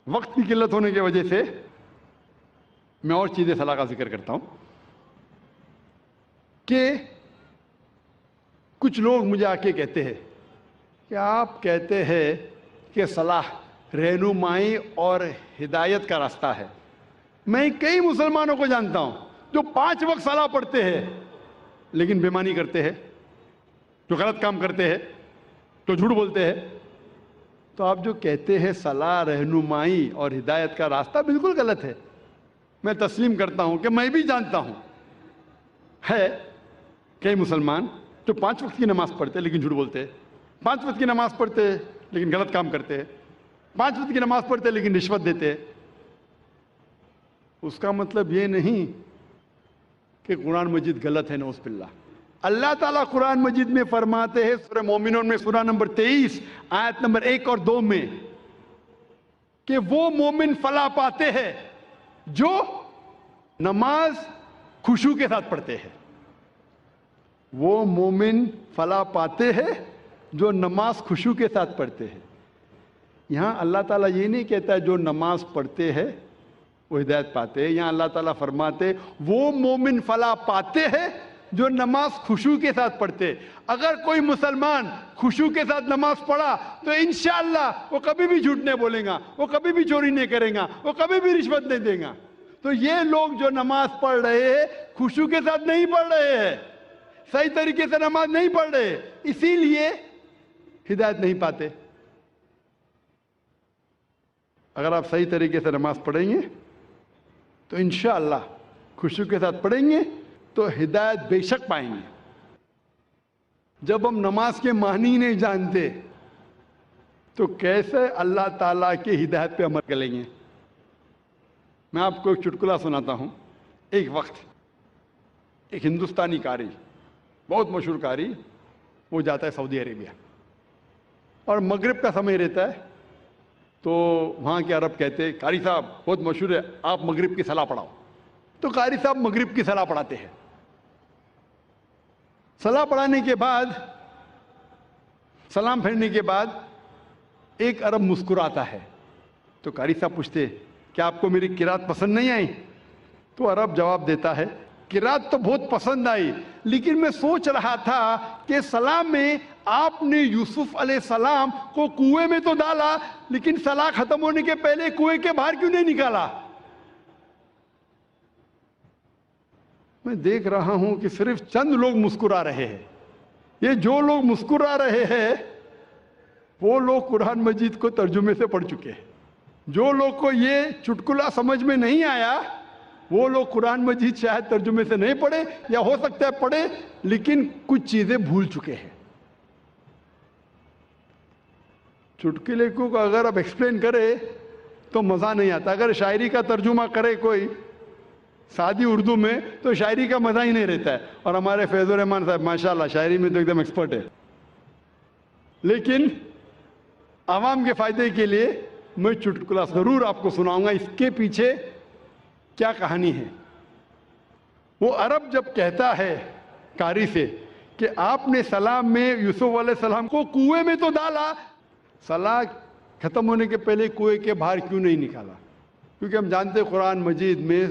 وقت کی قلت ہونے کی وجہ سے میں اور چیزیں صلاح کا ذکر کرتا ہوں کہ کچھ لوگ مجھے آ کے کہتے ہیں کہ آپ کہتے ہیں کہ صلاح رہنمائی اور ہدایت کا راستہ ہے. میں کئی مسلمانوں کو جانتا ہوں جو 5 وقت صلاح پڑھتے ہیں لیکن بےمانی کرتے ہیں، جو غلط کام کرتے ہیں، جو جھوٹ بولتے ہیں. تو آپ جو کہتے ہیں صلاح رہنمائی اور ہدایت کا راستہ، بالکل غلط ہے. میں تسلیم کرتا ہوں کہ میں بھی جانتا ہوں ہے کئی مسلمان جو 5 وقت کی نماز پڑھتے ہیں لیکن جھوٹ بولتے ہیں، 5 وقت کی نماز پڑھتے ہیں لیکن غلط کام کرتے ہیں، 5 وقت کی نماز پڑھتے ہیں لیکن رشوت دیتے ہیں. اس کا مطلب یہ نہیں کہ قرآن مجید غلط ہے، نعوذ باللہ. اللہ تعالیٰ قرآن مجید میں فرماتے ہیں سورہ مومنون میں سورہ نمبر 23 آیت نمبر 1 اور 2 میں کہ وہ مومن فلاح پاتے ہیں جو نماز خشوع کے ساتھ پڑھتے ہیں. وہ مومن فلاح پاتے ہیں جو نماز خشوع کے ساتھ پڑھتے ہیں. یہاں اللہ تعالیٰ یہ نہیں کہتا ہے جو نماز پڑھتے ہیں وہ ہدایت پاتے ہیں. یہاں اللہ تعالیٰ فرماتے وہ مومن فلاح پاتے ہیں جو نماز خشوع کے ساتھ پڑھتے. اگر کوئی مسلمان خشوع کے ساتھ نماز پڑھا تو انشاءاللہ وہ کبھی بھی جھوٹ نہیں بولے گا، وہ کبھی بھی چوری نہیں کرے گا، وہ کبھی بھی رشوت نہیں دے گا. تو یہ لوگ جو نماز پڑھ رہے ہیں خشوع کے ساتھ نہیں پڑھ رہے ہیں، صحیح طریقے سے نماز نہیں پڑھ رہے، اسی لیے ہدایت نہیں پاتے. اگر آپ صحیح طریقے سے نماز پڑھیں گے تو انشاءاللہ خشوع کے ساتھ پڑھیں گے تو ہدایت بے شک پائیں گے. جب ہم نماز کے معنی نہیں جانتے تو کیسے اللہ تعالیٰ کی ہدایت پہ عمل کریں گے؟ میں آپ کو ایک چٹکلا سناتا ہوں. ایک وقت ایک ہندوستانی قاری، بہت مشہور قاری، وہ جاتا ہے سعودی عربیہ اور مغرب کا سمے رہتا ہے. تو وہاں کے عرب کہتے ہیں قاری صاحب بہت مشہور ہے، آپ مغرب کی صلاح پڑھاؤ. تو قاری صاحب مغرب کی صلاح پڑھاتے ہیں. صلاح پڑھانے کے بعد، سلام پھیرنے کے بعد ایک عرب مسکراتا ہے. تو قاری صاحب پوچھتے کیا آپ کو میری قرات پسند نہیں آئی؟ تو عرب جواب دیتا ہے قرات تو بہت پسند آئی، لیکن میں سوچ رہا تھا کہ سلام میں آپ نے یوسف علیہ السلام کو کنویں میں تو ڈالا لیکن صلاح ختم ہونے کے پہلے کنویں کے باہر کیوں نہیں نکالا؟ میں دیکھ رہا ہوں کہ صرف چند لوگ مسکرا رہے ہیں. یہ جو لوگ مسکرا رہے ہیں وہ لوگ قرآن مجید کو ترجمے سے پڑھ چکے ہیں. جو لوگ کو یہ چٹکلا سمجھ میں نہیں آیا وہ لوگ قرآن مجید شاید ترجمے سے نہیں پڑھے، یا ہو سکتا ہے پڑھے لیکن کچھ چیزیں بھول چکے ہیں. چٹکلے کو اگر اب ایکسپلین کرے تو مزہ نہیں آتا. اگر شاعری کا ترجمہ کرے کوئی سادی اردو میں تو شاعری کا مزہ ہی نہیں رہتا ہے. اور ہمارے فیض الرحمان صاحب ماشاءاللہ شاعری میں تو ایک دم ایکسپرٹ ہے. لیکن عوام کے فائدے کے لیے میں چٹکلا ضرور آپ کو سناؤں گا. اس کے پیچھے کیا کہانی ہے؟ وہ عرب جب کہتا ہے قاری سے کہ آپ نے سلام میں یوسف علیہ السلام کو کنویں میں تو ڈالا، صلاح ختم ہونے کے پہلے کنویں کے باہر کیوں نہیں نکالا؟ کیونکہ ہم جانتے ہیں قرآن مجید میں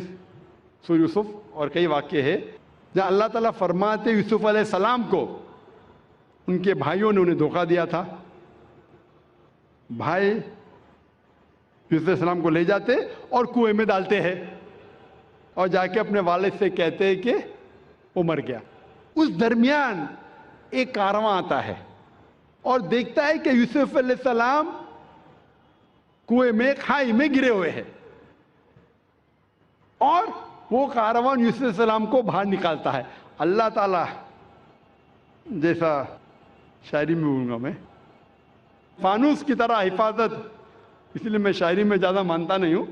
سورہ یوسف اور کئی واقعے ہیں جہاں اللہ تعالیٰ فرماتے یوسف علیہ السلام کو ان کے بھائیوں نے انہیں دھوکہ دیا تھا. بھائی یوسف علیہ السلام کو لے جاتے اور کنویں میں ڈالتے ہیں اور جا کے اپنے والد سے کہتے ہیں کہ وہ مر گیا. اس درمیان ایک کارواں آتا ہے اور دیکھتا ہے کہ یوسف علیہ السلام کنویں میں کھائی میں گرے ہوئے ہیں اور وہ کارواں یوسف علیہ السلام کو باہر نکالتا ہے. اللہ تعالیٰ جیسا شاعری میں بولوں گا میں فانوس کی طرح حفاظت، اس لیے میں شاعری میں زیادہ مانتا نہیں ہوں،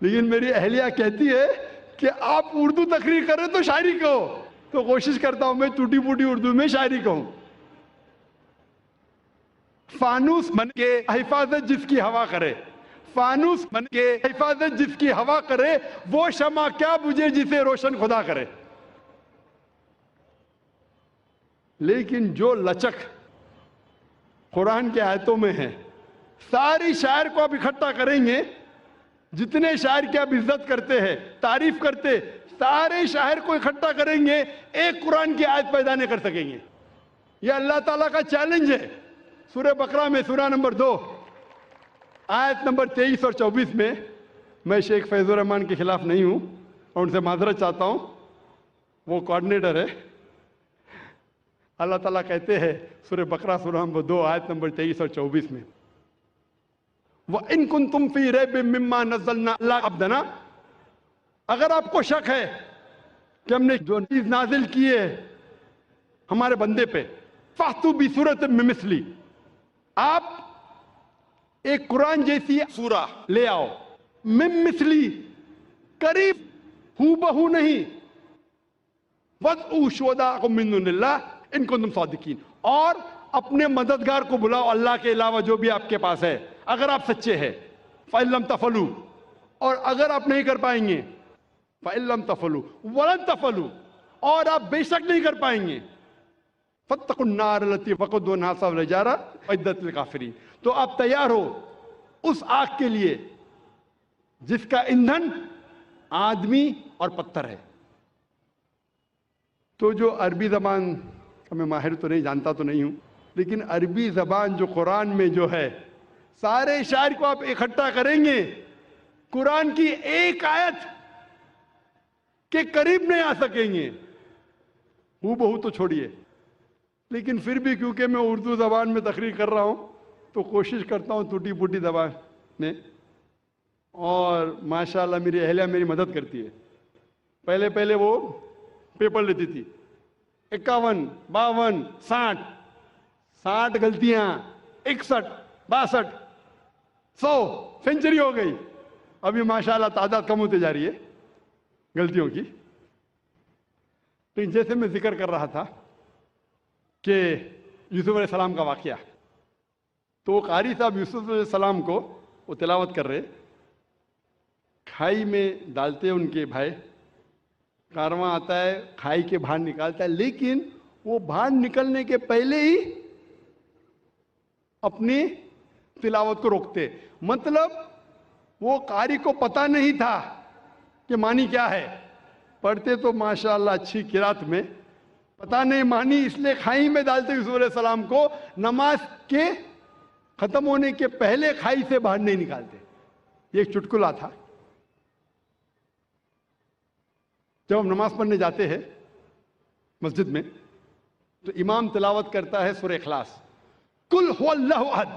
لیکن میری اہلیہ کہتی ہے کہ آپ اردو تقریر کریں تو شاعری کہو، تو کوشش کرتا ہوں میں ٹوٹی پھوٹی اردو میں شاعری کہوں. فانوس بن کے حفاظت جس کی ہوا کرے، فانوس بن کے حفاظت جس کی ہوا کرے، وہ شمع کیا بجھے جسے روشن خدا کرے. لیکن جو لچک قرآن کے آیتوں میں ہے، ساری شاعر کو آپ اکٹھا کریں گے، جتنے شاعر کی آپ عزت کرتے ہیں، تعریف کرتے، سارے شاعر کو اکٹھا کریں گے، ایک قرآن کی آیت پیدا نہیں کر سکیں گے۔ یہ اللہ تعالیٰ کا چیلنج ہے۔ سورہ بقرہ میں سورہ نمبر 2 آیت نمبر 23 اور 24 میں، میں شیخ فیض الرحمان کے خلاف نہیں ہوں اور ان سے معذرت چاہتا ہوں، وہ کوآرڈینیٹر ہے۔ اللہ تعالیٰ کہتے ہیں سورہ بقرہ سورہ نمبر 2 آیت نمبر 23 اور 24 میں، وَإِن كُنتُمْ فِي رَيْبٍ مِّمَّا نَزَّلْنَا عَلَىٰ عَبْدِنَا، اگر آپ کو شک ہے کہ ہم نے جو چیز نازل کی ہے ہمارے بندے پہ، فَأْتُوا بِسُورَةٍ مِّن مِّثْلِهِ، آپ ایک قرآن جیسی سورہ لے آؤ، مِن مِّثْلِهِ، قریب ہو بہو نہیں، وَادْعُوا شُهَدَاءَكُم مِّن دُونِ اللَّهِ إِن كُنتُمْ صَادِقِينَ، اور اپنے مددگار کو بلاؤ اللہ کے علاوہ جو بھی آپ کے پاس ہے، اگر آپ سچے ہیں۔ فَإِن لَمْ تَفْعَلُوا، اور اگر آپ نہیں کر پائیں گے، فَإِن لَمْ تَفْعَلُوا وَلَن تَفْعَلُوا، اور آپ بے شک نہیں کر پائیں گے، فَاتَّقُوا النَّارَ الَّتِي وَقُودُهَا النَّاسُ وَالْحِجَارَةُ أُعِدَّتْ لِلْكَافِرِينَ، تو آپ تیار ہو اس آگ کے لیے جس کا ایندھن آدمی اور پتھر ہے۔ تو جو عربی زبان کا میں ماہر تو نہیں، جانتا تو نہیں ہوں، لیکن عربی زبان جو قرآن میں جو ہے، سارے شاعر کو آپ اکٹھا کریں گے، قرآن کی ایک آیت کے قریب نہیں آ سکیں گے، ہو بہو تو چھوڑیے۔ لیکن پھر بھی کیونکہ میں اردو زبان میں تقریر کر رہا ہوں تو کوشش کرتا ہوں ٹوٹی پھوٹی زبان میں، اور ماشاءاللہ میری اہلیہ میری مدد کرتی ہے۔ پہلے پہلے وہ پیپر لیتی تھی، 51 52 60 غلطیاں، 61 62 100 سینچری ہو گئی۔ ابھی ماشاءاللہ تعداد کم ہوتے جا رہی ہے غلطیوں کی۔ لیکن جیسے میں ذکر کر رہا تھا کہ یوسف علیہ السلام کا واقعہ، تو قاری صاحب یوسف علیہ السلام کو وہ تلاوت کر رہے، کھائی میں ڈالتے ان کے بھائی، کارواں آتا ہے کھائی کے باہر نکالتا ہے، لیکن وہ باہر نکلنے کے پہلے ہی اپنی تلاوت کو روکتے، مطلب وہ قاری کو پتہ نہیں تھا کہ معنی کیا ہے، پڑھتے تو ماشاءاللہ اچھی قرات میں، پتہ نہیں معنی، اس لیے کھائی میں ڈالتے یوسف علیہ السلام کو، نماز کے ختم ہونے کے پہلے کھائی سے باہر نہیں نکالتے۔ یہ ایک چٹکلا تھا۔ جب ہم نماز پڑھنے جاتے ہیں مسجد میں تو امام تلاوت کرتا ہے سورہ اخلاص، قل هو اللہ احد،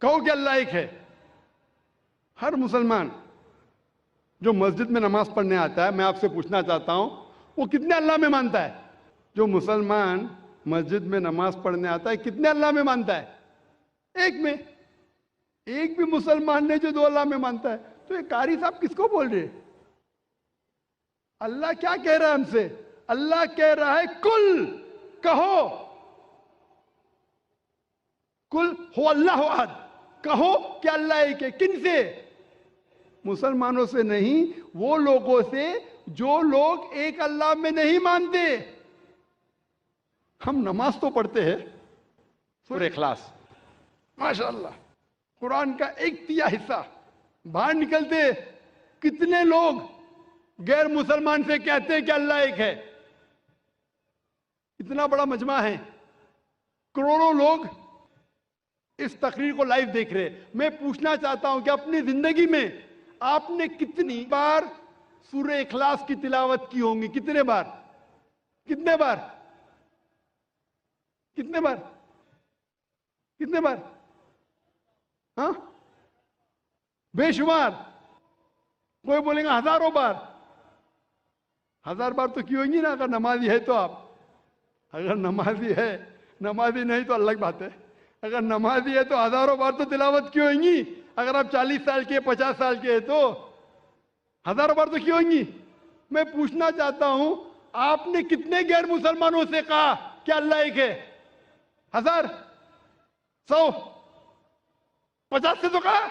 کہو کہ اللہ ایک ہے۔ ہر مسلمان جو مسجد میں نماز پڑھنے آتا ہے، میں آپ سے پوچھنا چاہتا ہوں وہ کتنے اللہ میں مانتا ہے؟ جو مسلمان مسجد میں نماز پڑھنے آتا ہے کتنے اللہ میں مانتا ہے؟ ایک میں۔ ایک بھی مسلمان نے جو 2 اللہ میں مانتا ہے، تو یہ قاری صاحب کس کو بول رہے؟ اللہ کیا کہہ رہا ہے ہم سے؟ اللہ کہہ رہا ہے کل، کہو، کل ہو اللہ احد، کہو کہ اللہ ایک ہے۔ کن سے؟ مسلمانوں سے نہیں، وہ لوگوں سے جو لوگ ایک اللہ میں نہیں مانتے۔ ہم نماز تو پڑھتے ہیں سورہ اخلاص، ماشاءاللہ قرآن کا 1/3 حصہ، باہر نکلتے کتنے لوگ غیر مسلمان سے کہتے ہیں کہ اللہ ایک ہے؟ اتنا بڑا مجمع ہے، کروڑوں لوگ اس تقریر کو لائیو دیکھ رہے۔ میں پوچھنا چاہتا ہوں کہ اپنی زندگی میں آپ نے کتنی بار سورہ اخلاص کی تلاوت کی ہوں گی؟ کتنے بار؟ کتنے بار؟ کتنے بار؟ کتنے بار؟ ہاں، بے شمار۔ کوئی بولیں گا ہزاروں بار۔ 1000 بار تو کی ہوگی نا اگر نمازی ہے تو۔ آپ اگر نمازی ہے، نمازی نہیں تو الگ بات ہے، اگر نمازی ہے تو ہزاروں بار تو تلاوت کی ہوئیں گی۔ اگر آپ 40 سال کے 50 سال کے ہیں تو ہزاروں بار تو کی ہوئیں گی۔ میں پوچھنا چاہتا ہوں آپ نے کتنے غیر مسلمانوں سے کہا کہ اللہ ایک ہے؟ 1000 100 50 سے تو کہا،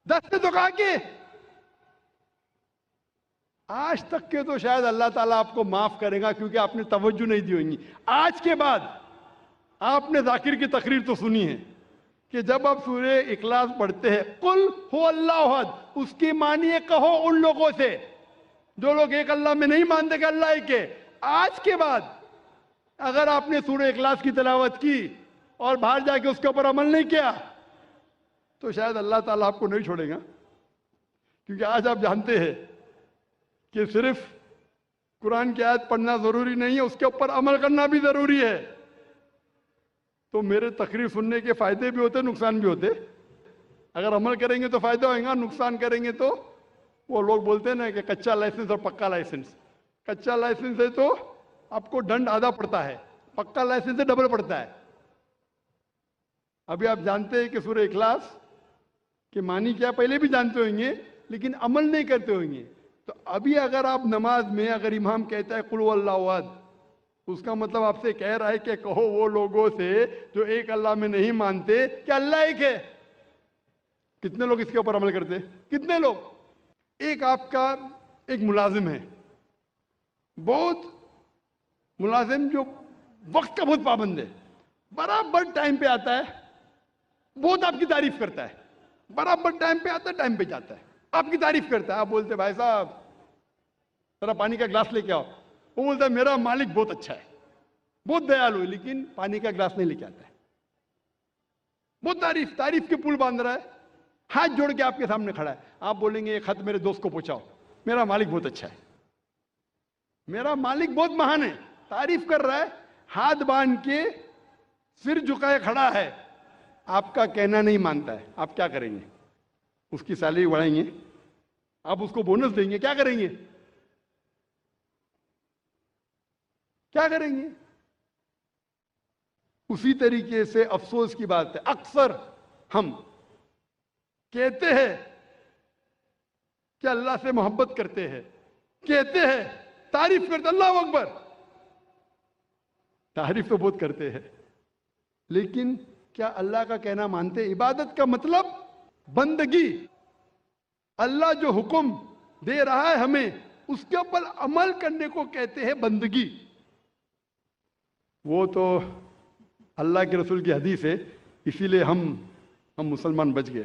10 سے تو کہا کہ آج تک کے تو شاید اللہ تعالیٰ آپ کو معاف کرے گا کیونکہ آپ نے توجہ نہیں دی ہوگی۔ آج کے بعد آپ نے ذاکر کی تقریر تو سنی ہے کہ جب آپ سورہ اخلاص پڑھتے ہیں قل هو اللہ احد، اس کی معنی کہو ان لوگوں سے جو لوگ ایک اللہ میں نہیں مانتے کہ اللہ ایک ہے. آج کے بعد اگر آپ نے سورہ اخلاص کی تلاوت کی اور باہر جا کے اس کے اوپر عمل نہیں کیا تو شاید اللہ تعالیٰ آپ کو نہیں چھوڑے گا. کیونکہ آج آپ جانتے ہیں کہ صرف قرآن کی آیت پڑھنا ضروری نہیں ہے، اس کے اوپر عمل کرنا بھی ضروری ہے. تو میرے تقریر سننے کے فائدے بھی ہوتے، نقصان بھی ہوتے. اگر عمل کریں گے تو فائدہ ہوئے گا، نقصان کریں گے تو وہ لوگ بولتے ہیں نا کہ کچا لائسنس اور پکا لائسنس. کچا لائسنس ہے تو آپ کو دنڈ آدھا پڑتا ہے، پکا لائسنس سے ڈبل پڑتا ہے. ابھی آپ جانتے ہیں کہ سورہ اخلاص کہ معنی کیا پہلے بھی جانتے ہوئیں گے لیکن عمل نہیں کرتے ہوئیں گے. تو ابھی اگر آپ نماز میں اگر امام کہتا ہے قل هو اللہ احد، اس کا مطلب آپ سے کہہ رہا ہے کہ کہو وہ لوگوں سے جو ایک اللہ میں نہیں مانتے کہ اللہ ایک ہے. کتنے لوگ اس کے اوپر عمل کرتے؟ کتنے لوگ؟ ایک آپ کا ایک ملازم ہے، بہت ملازم جو وقت کا بہت پابند ہے، برابر ٹائم پہ آتا ہے، بہت آپ کی تعریف کرتا ہے، برابر ٹائم پہ آتا ہے، ٹائم پہ جاتا ہے، آپ کی تعریف کرتا ہے. آپ بولتے بھائی صاحب ذرا پانی کا گلاس لے کے آؤ. وہ بولتا ہے میرا مالک بہت اچھا ہے، بہت دیالو ہے، لیکن پانی کا گلاس نہیں لے کے آتا ہے. بہت تعریف کے پل باندھ رہا ہے، ہاتھ جوڑ کے آپ کے سامنے کھڑا ہے. آپ بولیں گے ایک خط میرے دوست کو پہنچاؤ، میرا مالک بہت اچھا ہے، میرا مالک بہت مہان ہے. تعریف کر رہا ہے، ہاتھ باندھ کے سر جھکائے کھڑا ہے، آپ کا کہنا نہیں مانتا ہے. آپ کیا کریں گے؟ اس کی سیلری بڑھائیں گے؟ آپ اس کو بونس دیں گے؟ کیا کریں گے؟ کیا کریں گے؟ اسی طریقے سے افسوس کی بات ہے، اکثر ہم کہتے ہیں کہ اللہ سے محبت کرتے ہیں، کہتے ہیں تعریف کرتے، اللہ اکبر، تعریف تو بہت کرتے ہیں، لیکن کیا اللہ کا کہنا مانتے؟ عبادت کا مطلب بندگی. اللہ جو حکم دے رہا ہے ہمیں اس کے اوپر عمل کرنے کو کہتے ہیں بندگی. وہ تو اللہ کے رسول کی حدیث ہے، اسی لیے ہم مسلمان بچ گئے.